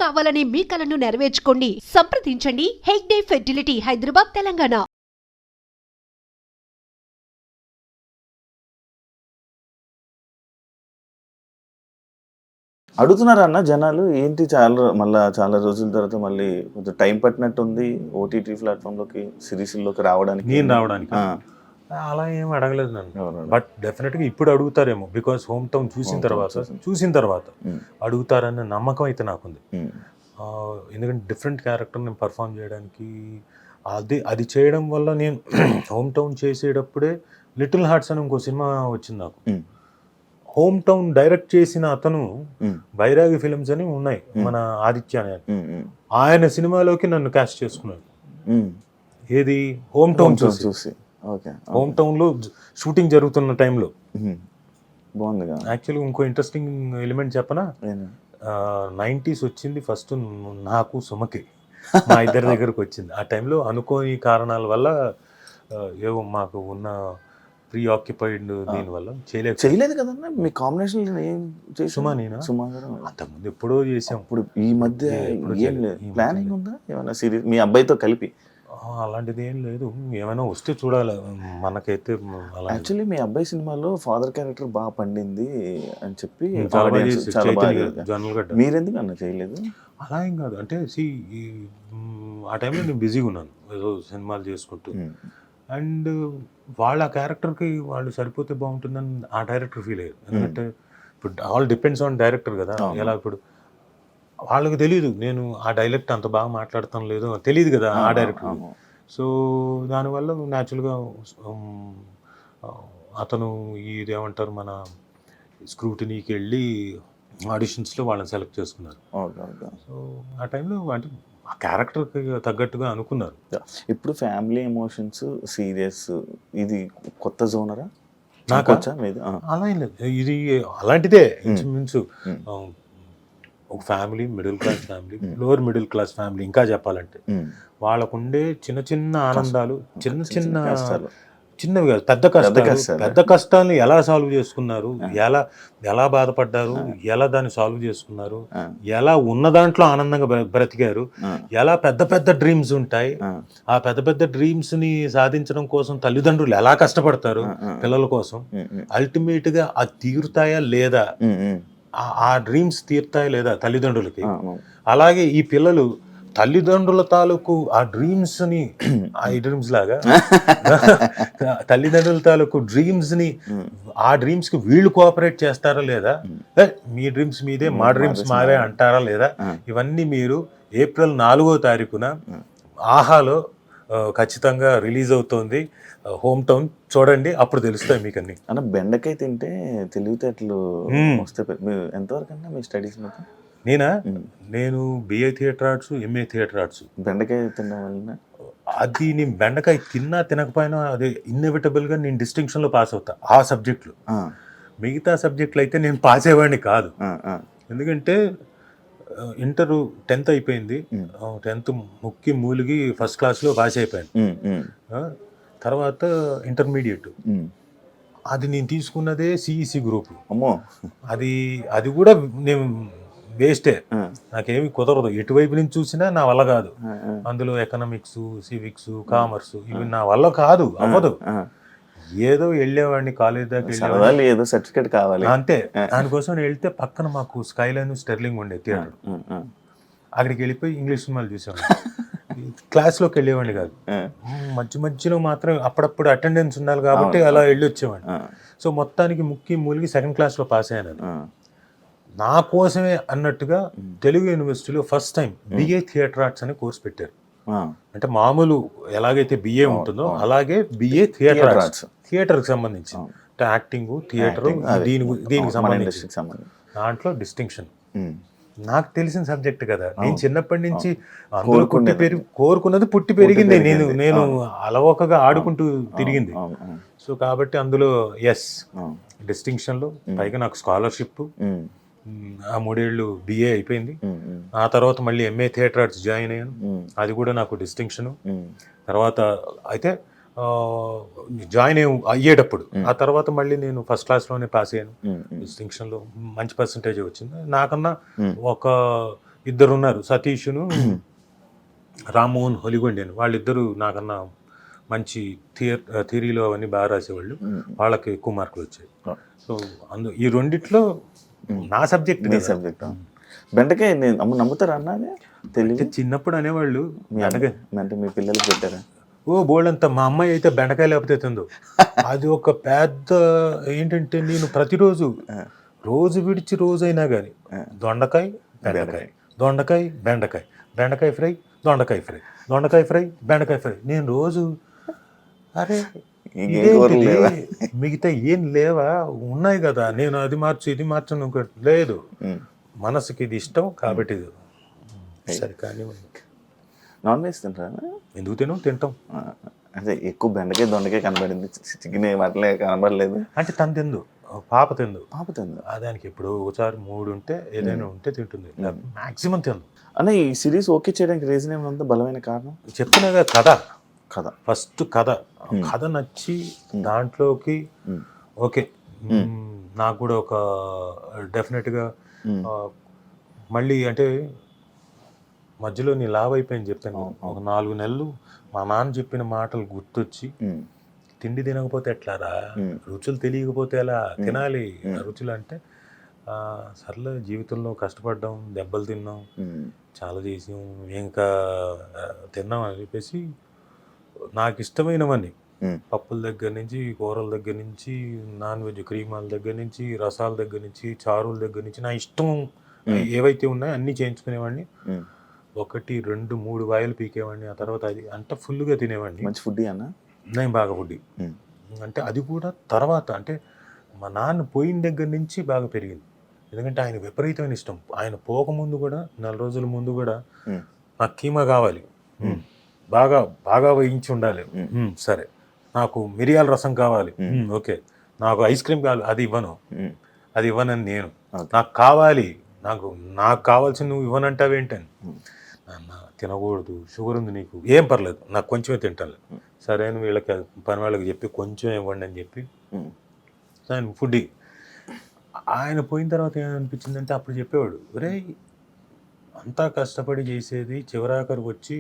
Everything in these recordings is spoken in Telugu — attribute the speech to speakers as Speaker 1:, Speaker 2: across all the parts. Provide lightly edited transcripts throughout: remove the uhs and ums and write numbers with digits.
Speaker 1: కావాలనే మీ కలను నెరవేర్చుకోండి. సంప్రదించండి హెగ్డే ఫెర్టిలిటీ, హైదరాబాద్, తెలంగాణ.
Speaker 2: అడుగుతున్నారా అన్న జనాలు ఏంటి చాలా రోజుల తర్వాత మళ్ళీ కొంచెం టైం పట్టినట్టుంది ఓటీటీ ప్లాట్ఫామ్లోకి సిరీస్లోకి రావడానికి
Speaker 3: నేను రావడానికి అలా ఏం అడగలేదు నన్ను. బట్ డెఫినెట్గా ఇప్పుడు అడుగుతారేమో, బికాస్ హోమ్ టౌన్ చూసిన తర్వాత అడుగుతారన్న నమ్మకం అయితే నాకుంది. ఎందుకంటే డిఫరెంట్ క్యారెక్టర్ నేను పర్ఫామ్ చేయడానికి అది చేయడం వల్ల నేను హోమ్ టౌన్ చేసేటప్పుడే లిటిల్ హార్ట్స్ అని ఇంకో సినిమా వచ్చింది నాకు. హోమ్ టౌన్ డైరెక్ట్ చేసిన అతను బైరాగి ఫిల్మ్స్ అని ఉన్నాయి, మన ఆదిత్య అని, ఆయన సినిమాలోకి నన్ను క్యాస్ట్ చేసుకున్నాడు. ఏది హోమ్ టౌన్ చూసి హోమ్ టౌన్ లో షూటింగ్ జరుగుతున్న టైంలో.
Speaker 2: బాగుంది.
Speaker 3: యాక్చువల్గా ఇంకో ఇంట్రెస్టింగ్ ఎలిమెంట్ చెప్పనా, 90s వచ్చింది ఫస్ట్ నాకు సుమకి, మా ఇద్దరి దగ్గరకు వచ్చింది. ఆ టైంలో అనుకోని కారణాల వల్ల ఏవో మాకు ఉన్న ప్రీ ఆక్యుపైడ్ దీనివల్ల
Speaker 2: చేయలేదు కదన్నా. మీ కాంబినేషన్
Speaker 3: సుమా నేనా అంతకుముందు ఎప్పుడో చేసాం.
Speaker 2: ఇప్పుడు ఈ మధ్య ఏం లేదు ప్లానింగ్ ఉందా ఏమన్నా సిరీస్ మీ అబ్బాయితో కలిపి?
Speaker 3: అలాంటిది ఏం లేదు, ఏమైనా వస్తే చూడాలి. మనకైతే
Speaker 2: యాక్చువల్లీ మీ అబ్బాయి సినిమాలో ఫాదర్ క్యారెక్టర్ బాగా పండింది అని చెప్పి మీరెందుకు అన్న చేయలేదు?
Speaker 3: అలా ఏం కాదు, అంటే ఆ టైంలో నేను బిజీగా ఉన్నాను ఏదో సినిమాలు చేసుకుంటూ. అండ్ వాళ్ళ క్యారెక్టర్కి వాళ్ళు సరిపోతే బాగుంటుందని ఆ డైరెక్టర్ ఫీల్ అయ్యారు. ఎందుకంటే ఇప్పుడు ఆల్ డిపెండ్స్ ఆన్ డైరెక్టర్ కదా. ఎలా ఇప్పుడు వాళ్ళకి తెలియదు నేను ఆ డైలెక్ట్ అంత బాగా మాట్లాడతాను లేదు తెలియదు కదా ఆ డైరెక్టర్. సో దానివల్ల న్యాచురల్గా అతను ఇదేమంటారు మన స్క్రూటినీకి వెళ్ళి ఆడిషన్స్లో వాళ్ళని సెలెక్ట్ చేసుకున్నారు. సో ఆ టైంలో అంటే ఆ క్యారెక్టర్కి తగ్గట్టుగా అనుకున్నారు.
Speaker 2: ఇప్పుడు ఫ్యామిలీ ఎమోషన్స్ సీరియస్ ఇది కొత్త జోనరా?
Speaker 3: నాకు అలా ఏం లేదు, ఇది అలాంటిదే ఇంచుమించు. ఒక family, middle class family, lower middle class family ఇంకా చెప్పాలంటే వాళ్ళకుండే చిన్న చిన్న ఆనందాలు, చిన్నవి కాదు పెద్ద కష్టాన్ని ఎలా సాల్వ్ చేసుకున్నారు, ఎలా బాధపడ్డారు, ఎలా దాన్ని సాల్వ్ చేసుకున్నారు, ఎలా ఉన్న దాంట్లో ఆనందంగా బ్రతికారు, ఎలా పెద్ద పెద్ద డ్రీమ్స్ ఉంటాయి, ఆ పెద్ద పెద్ద డ్రీమ్స్ ని సాధించడం కోసం తల్లిదండ్రులు ఎలా కష్టపడతారు పిల్లల కోసం, అల్టిమేట్ గా అది తీరుతాయా లేదా, ఆ డ్రీమ్స్ తీరుతాయా లేదా తల్లిదండ్రులకి. అలాగే ఈ పిల్లలు తల్లిదండ్రుల తాలూకు ఆ డ్రీమ్స్ని లాగా తల్లిదండ్రుల తాలూకు డ్రీమ్స్ని ఆ డ్రీమ్స్కి వీళ్ళు కోఆపరేట్ చేస్తారా లేదా, మీ డ్రీమ్స్ మీదే మా డ్రీమ్స్ మావే అంటారా లేదా, ఇవన్నీ మీరు ఏప్రిల్ 4వ తారీఖున ఆహాలో ఖచ్చితంగా రిలీజ్ అవుతోంది హోమ్ టౌన్, చూడండి అప్పుడు తెలుస్తాయి మీకు అన్ని.
Speaker 2: అన్న బెండకాయ తింటే తెలివితేటలు వస్తే ఎంతవరకు అన్నా మీ స్టడీస్ మొత్తం?
Speaker 3: నేను BA theatre arts, MA theatre arts.
Speaker 2: బెండకాయ తినడం వల్ల
Speaker 3: అది నేను బెండకాయ తిన్నా తినకపోయినా అదే ఇన్ఎవిటబుల్గా నేను డిస్టింక్షన్లో పాస్ అవుతా ఆ సబ్జెక్టులు. మిగతా సబ్జెక్టులు అయితే నేను పాస్ అయ్యేవాడిని కాదు. ఎందుకంటే ఇంటర్ 10th అయిపోయింది, 10th ముక్కి మూలిగి ఫస్ట్ క్లాస్లో పాస్ అయిపోయాను. తర్వాత ఇంటర్మీడియట్ అది నేను తీసుకున్నదే సిఈసి గ్రూప్. అది కూడా నేను వేస్టే, నాకేమి కుదరదు, ఎటువైపు నుంచి చూసినా నా వల్ల కాదు. అందులో ఎకనామిక్స్, సివిక్స్, కామర్స్ ఇవి నా వల్ల కాదు, అవ్వదు. ఏదో వెళ్ళేవాడిని కాలేజ్ దాకా,
Speaker 2: ఏదో సర్టిఫికేట్ కావాలి
Speaker 3: అంతే. దానికోసం వెళ్తే పక్కన మాకు స్కైలైన్, స్టెర్లింగ్ ఉండే థియేటర్, అక్కడికి వెళ్ళిపోయి ఇంగ్లీష్ సినిమాలు చూసేవాడిని. క్లాస్లోకి వెళ్ళేవాడిని కాదు, మధ్యలో మాత్రం అప్పుడప్పుడు అటెండెన్స్ ఉండాలి కాబట్టి అలా వెళ్ళి వచ్చేవాడిని. సో మొత్తానికి ముక్కి మూలిగి 2nd క్లాస్లో పాస్ అయ్యాను. నా కోసమే అన్నట్టుగా తెలుగు యూనివర్సిటీలో first time BA theatre arts అనే కోర్స్ పెట్టారు. అంటే మామూలు ఎలాగైతే బిఏ ఉంటుందో అలాగే బిఏ థియేటర్ ఆర్ట్స్, థియేటర్కి సంబంధించి అంటే యాక్టింగ్, థియేటర్, దీనికి సంబంధించి దాంట్లో డిస్టింక్షన్. నాకు తెలిసిన సబ్జెక్ట్ కదా, నేను చిన్నప్పటి నుంచి అందులో కోరుకున్నది పుట్టి పెరిగింది, నేను అలవోకగా ఆడుకుంటూ తిరిగింది. సో కాబట్టి అందులో డిస్టింక్షన్లో, పైగా నాకు స్కాలర్షిప్, ఆ 3 ఏళ్ళు బిఏ అయిపోయింది. ఆ తర్వాత మళ్ళీ ఎంఏ థియేటర్ ఆర్ట్స్ జాయిన్ అయ్యాను, అది కూడా నాకు డిస్టింక్షను. తర్వాత అయితే జాయిన్ అయ్యేటప్పుడు ఆ తర్వాత మళ్ళీ నేను ఫస్ట్ క్లాస్లోనే పాస్ అయ్యాను, డిస్టింక్షన్లో మంచి పర్సంటేజ్ వచ్చింది. నాకన్నా ఒక ఇద్దరు ఉన్నారు, సతీష్ను రామ్మోహన్ హొలిగొండి అని. వాళ్ళిద్దరూ నాకన్నా మంచి థియరీలో అవన్నీ బాగా రాసేవాళ్ళు. వాళ్ళకి ఎక్కువ మార్కులు వచ్చాయి. సో ఈ రెండిట్లో నా సబ్జెక్ట్
Speaker 2: మీ సబ్జెక్ట్. బెండకాయ అమ్మ నమ్ముతారా అన్న? అది తెలియదు.
Speaker 3: చిన్నప్పుడు అనేవాళ్ళు.
Speaker 2: అంటే మీ పిల్లలకి పెట్టారా?
Speaker 3: ఓ బోల్డంతా. మా అమ్మాయి అయితే బెండకాయ లేకపోతే తిందో. అది ఒక పెద్ద ఏంటంటే, నేను ప్రతిరోజు రోజు విడిచి రోజైనా కానీ దొండకాయ బెండకాయ, దొండకాయ బెండకాయ, బెండకాయ ఫ్రై, దొండకాయ ఫ్రై, దొండకాయ ఫ్రై, బెండకాయ ఫ్రై. నేను రోజు అరే మిగతా ఏం లేవా, ఉన్నాయి కదా, నేను అది మార్చు ఇది మార్చను లేదు, మనసుకి ఇది ఇష్టం కాబట్టి ఇది సరే. కానీ
Speaker 2: నాన్ వెజ్ తింటారా?
Speaker 3: ఎందుకు తింటాం.
Speaker 2: అదే ఎక్కువ బెండకాయ దొండకాయ కనబడింది, చికెన్ అట్లే కనబడలేదు.
Speaker 3: అంటే తను తిందు, పాప తిందు. దానికి ఎప్పుడు ఒకసారి 3 ఉంటే ఏదైనా ఉంటే తింటుంది, మాక్సిమం తిందు.
Speaker 2: అన్న ఈ సిరీస్ ఓకే చేయడానికి రీజన్ ఏమన్నా బలమైన కారణం?
Speaker 3: చెప్తున్నాగా కథ ఫస్ట్ కథ నచ్చి దాంట్లోకి ఓకే. నాకు కూడా ఒక డెఫినెట్గా మళ్ళీ అంటే మధ్యలో నీ లావ్ అయిపోయింది చెప్పాను. ఒక 4 నెలలు మా నాన్న చెప్పిన మాటలు గుర్తొచ్చి, తిండి తినకపోతే ఎట్లారా, రుచులు తెలియకపోతే ఎలా తినాలి రుచులు అంటే, సర్లే జీవితంలో కష్టపడ్డాం, దెబ్బలు తిన్నాం, చాలా చేసాం, ఇంకా తిన్నాం అని చెప్పేసి నాకు ఇష్టమైనవన్నీ, పప్పుల దగ్గర నుంచి, కూరల దగ్గర నుంచి, నాన్ వెజ్ క్రీమాల దగ్గర నుంచి, రసాల దగ్గర నుంచి, చారుల దగ్గర నుంచి, నా ఇష్టం ఏవైతే ఉన్నాయో అన్నీ చేయించుకునేవాడిని. 1, 2, 3 వాయిలు పీకేవాడిని. ఆ తర్వాత అది అంటే ఫుల్గా తినేవాడిని.
Speaker 2: మంచి ఫుడ్ అన్న.
Speaker 3: నేను బాగా ఫుడ్ అంటే అది కూడా తర్వాత అంటే మా నాన్న పోయిన దగ్గర నుంచి బాగా పెరిగింది. ఎందుకంటే ఆయన విపరీతమైన ఇష్టం. ఆయన పోకముందు కూడా 4 రోజుల ముందు కూడా నాకు కీమా కావాలి, బాగా బాగా వేయించి ఉండాలి, సరే. నాకు మిరియాల రసం కావాలి, ఓకే. నాకు ఐస్ క్రీమ్ కావాలి, అది ఇవ్వనని నేను, నాకు కావాలి, నాకు కావాల్సింది నువ్వు ఇవ్వనంటావేంటని. నాన్న తినకూడదు, షుగర్ ఉంది నీకు, ఏం పర్లేదు, నాకు కొంచెమే తింటాను, సరే అని వీళ్ళకి పని వాళ్ళకి చెప్పి కొంచెం ఇవ్వండి అని చెప్పి ఆయన ఫుడ్. ఆయన పోయిన తర్వాత ఏమనిపించిందంటే అప్పుడు చెప్పేవాడు, ఒరే అంతా కష్టపడి చేసేది చివరాఖరికి వచ్చి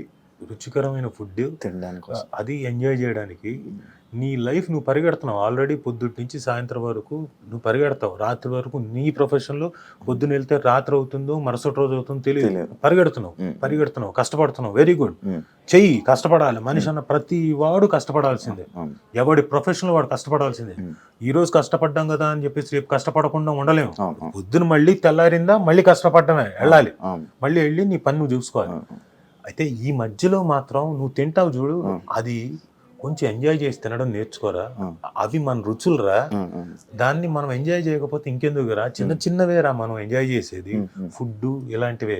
Speaker 3: రుచికరమైన ఫుడ్
Speaker 2: తినడానికి,
Speaker 3: అది ఎంజాయ్ చేయడానికి నీ లైఫ్ నువ్వు పరిగెడుతున్నావు. ఆల్రెడీ పొద్దుటి నుంచి సాయంత్రం వరకు నువ్వు పరిగెడతావు, రాత్రి వరకు. నీ ప్రొఫెషన్లో పొద్దున వెళ్తే రాత్రి అవుతుందో మరుసటి రోజు అవుతుందో తెలియదు, పరిగెడుతున్నావు, కష్టపడుతున్నావు, వెరీ గుడ్, చెయ్యి, కష్టపడాలి. మనిషి అన్న ప్రతి వాడు కష్టపడాల్సిందే, ఎవడి ప్రొఫెషన్లో వాడు కష్టపడాల్సిందే. ఈ రోజు కష్టపడ్డాం కదా అని చెప్పేసి రేపు కష్టపడకుండా ఉండలేము. పొద్దున మళ్ళీ తెల్లారిందా మళ్ళీ కష్టపడటమే, వెళ్ళాలి, మళ్ళీ వెళ్ళి నీ పని నువ్వు చూసుకోవాలి. అయితే ఈ మధ్యలో మాత్రం నువ్వు తింటావు చూడు, అది కొంచెం ఎంజాయ్ చేసి తినడం నేర్చుకోరా, అవి మన రుచులురా. దాన్ని మనం ఎంజాయ్ చేయకపోతే ఇంకెందుకురా, చిన్న చిన్నవేరా మనం ఎంజాయ్ చేసేది, ఫుడ్ ఇలాంటివే,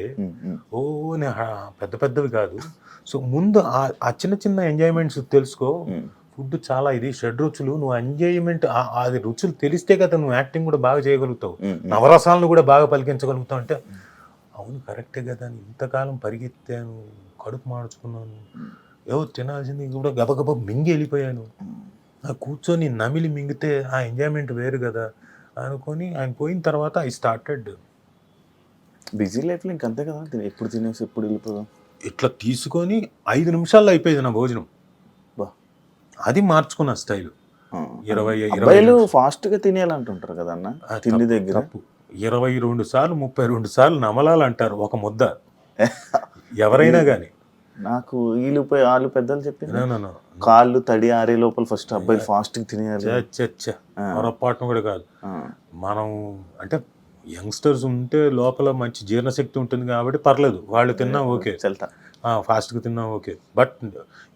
Speaker 3: పెద్ద పెద్దవి కాదు. సో ముందు ఆ చిన్న చిన్న ఎంజాయ్మెంట్స్ తెలుసుకో. ఫుడ్ చాలా ఇది షడ్రుచులు, నువ్వు ఎంజాయ్మెంట్ అది రుచులు తెలిస్తే కదా నువ్వు యాక్టింగ్ కూడా బాగా చేయగలుగుతావు, నవరసాలను కూడా బాగా పలికించగలుగుతావు. అంటే అవును కరెక్టే కదా, ఇంతకాలం పరిగెత్తాను, కడుపు మార్చుకున్నాను, ఏవో తినాల్సింది కూడా గబగబా మింగి వెళ్ళిపోయాను, కూర్చొని నమిలి మింగితే ఆ ఎంజాయ్మెంట్ వేరు కదా అనుకొని ఆయన పోయిన తర్వాత ఐ స్టార్టెడ్.
Speaker 2: బిజీ లైఫ్లో ఇంకంతే కదా, ఎప్పుడు తినేసి ఎప్పుడు వెళ్ళిపోదాం,
Speaker 3: ఇట్లా తీసుకొని 5 నిమిషాల్లో అయిపోయేది నా భోజనం. అది మార్చుకున్న స్టైల్.
Speaker 2: 20 ఫాస్ట్గా తినేయాలంటుంటారు కదా అన్న తిండి దగ్గర.
Speaker 3: 22 సార్లు 32 సార్లు నమలాలంటారు ఒక ముద్ద ఎవరైనా కానీ.
Speaker 2: నాకు వీళ్ళుపోయి వాళ్ళు పెద్దలు చెప్పింది కాళ్ళు తడి ఆరే లోపల ఫస్ట్ అబ్బాయిలు ఫాస్ట్ తినేయాలి.
Speaker 3: పొరపాటును కూడా కాదు. మనం అంటే యంగ్స్టర్స్ ఉంటే లోపల మంచి జీర్ణశక్తి ఉంటుంది కాబట్టి పర్లేదు, వాళ్ళు తిన్నా ఓకే, ఫాస్ట్గా తిన్నా ఓకే. బట్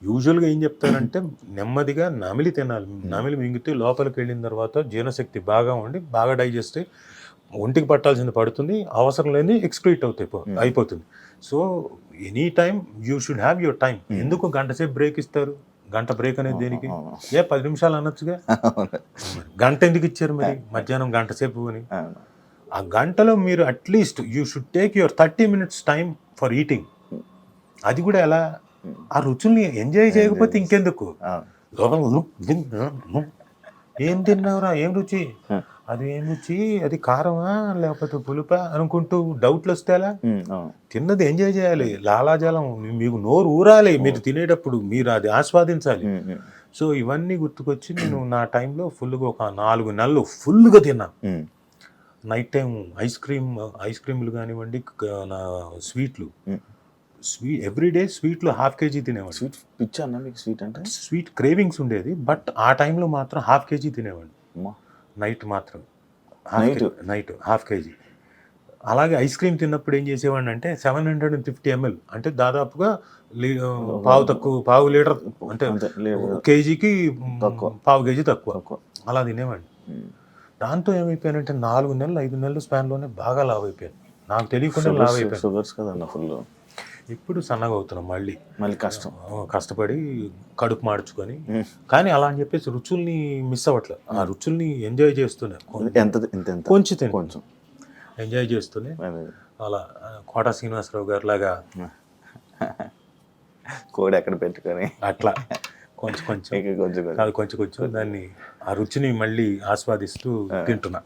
Speaker 3: యూజువల్గా ఏం చెప్తారంటే నెమ్మదిగా నమిలి తినాలి. నమిలి మింగితే లోపలికి వెళ్ళిన తర్వాత జీర్ణశక్తి బాగా ఉండి బాగా డైజెస్ట్ అయ్యి ఒంటికి పట్టాల్సింది పడుతుంది, అవసరం లేని ఎక్స్క్రీట్ అయిపోతుంది. So any time you should have your time. ఎందుకు గంట సేపు బ్రేక్ ఇస్తారు? గంట బ్రేక్ అనేది దేనికి? 10 నిమిషాలు అనొచ్చుగా, గంట ఎందుకు ఇచ్చారు మరి మధ్యాహ్నం గంట సేపు అని? ఆ గంటలో మీరు at least you should take your 30 minutes time for eating. అది కూడా ఎలా, ఆ రుచుల్ని ఎంజాయ్ చేయకపోతే ఇంకెందుకు? ఏం తిన్నావురా, ఏం రుచి, అది ఏం రుచి, అది కారమా లేకపోతే పులుపా అనుకుంటూ డౌట్లు వస్తేలా. తిన్నది ఎంజాయ్ చేయాలి, లాలాజలం మీకు నోరు ఊరాలి, మీరు తినేటప్పుడు మీరు అది ఆస్వాదించాలి. సో ఇవన్నీ గుర్తుకొచ్చి నేను నా టైంలో ఫుల్గా ఒక 4 నెలలు ఫుల్గా తిన్నాను. నైట్ టైం ఐస్ క్రీమ్లు కానివ్వండి, నా స్వీట్లు, ఎవ్రీడే స్వీట్లు 1/2 kg తినేవాడు.
Speaker 2: స్వీట్ పిచ్చా అన్న మీకు? స్వీట్ అంటే
Speaker 3: స్వీట్ క్రేవింగ్స్ ఉండేది, బట్ ఆ టైంలో మాత్రం 1/2 kg తినేవాడు. నైట్ మాత్రం నైట్ 1/2 kg. అలాగే ఐస్ క్రీమ్ తిన్నప్పుడు ఏం చేసేవాడిని అంటే 750 ml, అంటే దాదాపుగా పావు లీటర్, అంటే కేజీకి పావు కేజీ తక్కువ అలా తినేవాడిని. దాంతో ఏమైపోయానంటే 4 నెలలు 5 నెలల స్పాన్లోనే బాగా లావ్ అయిపోయాను, నాకు తెలియకుండా లావ్ అయిపోయాను.
Speaker 2: షుగర్స్ కదన్న ఫుల్.
Speaker 3: ఇప్పుడు సన్నగా అవుతున్నాం మళ్ళీ కష్టపడి కడుపు మార్చుకొని. కానీ అలా అని చెప్పేసి రుచుల్ని మిస్ అవ్వట్లేదు, ఆ రుచుల్ని ఎంజాయ్ చేస్తూనే కొంచెం ఎంజాయ్ చేస్తూనే అలా కోట శ్రీనివాసరావు గారు లాగా
Speaker 2: కోడి ఎక్కడ పెట్టుకొని
Speaker 3: అట్లా కొంచెం దాన్ని ఆ రుచిని మళ్ళీ ఆస్వాదిస్తూ తింటున్నా.